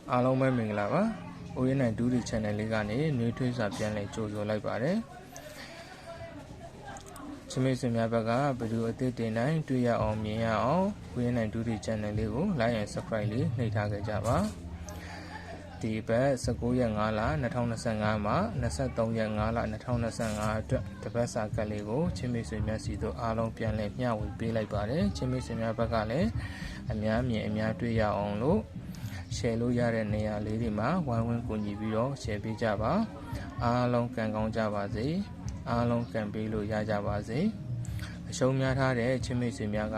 အားလုံးပဲမင်္ဂလာပါ။ ဦးရနိုင်ဒူးဒီ channel လေးကနေနှွေးထွေးစွာပြန်လည်ကြိုဆိုလိုက်ပါတယ်။ချစ်မိတ်ဆွေများဘက်ကဗီဒီယိုအသစ်တင်တိုင်းတွေ့ရအောင်မြင်ရအောင်ဦးရနိုင်ဒူးဒီ channel လေးကို like and subscribe လေးနှိပ်ထားကြကြပါ။ဒီဘက်19ရက်5လ2025မှာ23ရက်5လ2025အတွက်တပတ်စာကတ်လေးကိုချစ်မိတ်ဆွေများစီတို့အားလုံးပြန်လည်မျှဝေပေးလိုက်ပါတယ်။ချစ်မိတ်ဆွေများဘက်ကလည်းအများမြင်အများတွေ့ရအောင်လို့share လို့ရတဲ့နေရာလေးတွေမှာဝိုင်းဝန်းကူညီပြီးတော့ share ပေးကြပါအားလုံးကံကောင်းကြပါစေအားလုံးကံပေးလို့ရကြပါစေအရှုံးများထားတဲ့ချစ်မိတ်ဆွေများက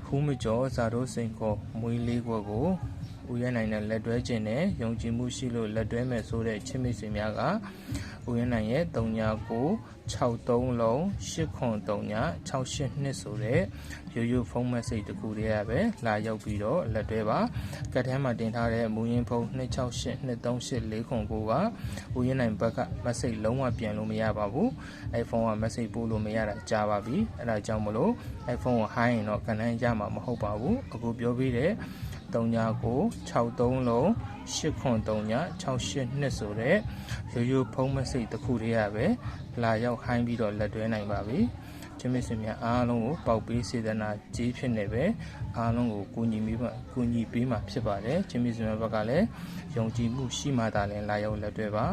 ဖူးမကျော်ဇာတို့စိန်ခေါ်မွေးလေးခွက်ကိုဦးရနိုင်နဲ့လက်တွဲခြင်းနဲ့ယုံကြည်မှုရှိလို့လက်တွဲမဲ့ဆိုတဲ့ချစ်မိတ်ဆွေများကဦးရနိုင်ရဲ့3963လုံး803 682ဆိုတဲ့ရိုးရိုးဖုန်းမက်ဆေ့တစ်ခုတည်းရပဲလာရောက်ပြီးတော့လက်တွဲပါကတ်ထဲမှာတင်ထားတဲ့မူရင်းဖုန်း26823849ကဦးရနိုင်ဘက်ကမက်ဆေ့လုံးဝပြန်လို့မရပါဘူးအဲဖုန်းကမက်ဆေ့ပို့လို့မရတာကြာပါပြီအဲဒါကြောင့်မလို့အဲဖုန်းကိုဟိုင်းရင်တော့ကဏ္ဍရမှာမဟုတ်ပါဘူးအခုပြောပြီးတဲ့3963လုံး803 682ဆိုတဲ့ရိုးရိုးဖုန်းမက်ဆေ့တစ်ခုတည်းရပဲလာရောက်ဟိုင်းပြီးတော့လက်တွဲနိုင်ပါပြီချစ်မိတ်ဆွေများအားလုံးကိုပေါက်ပေးစေတနာကြီးဖြစ်နေပဲအားလုံးကိုကူညီပေးမှာဖြစ်ပါတယ်ချစ်မိတ်ဆွေများဘက်ကလည်းယုံကြည်မှုရှိမှသာလျှင်လာရောက်လက်တွဲပါ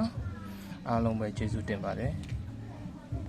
အားလုံးပဲကျေးဇူးတင်ပါတယ်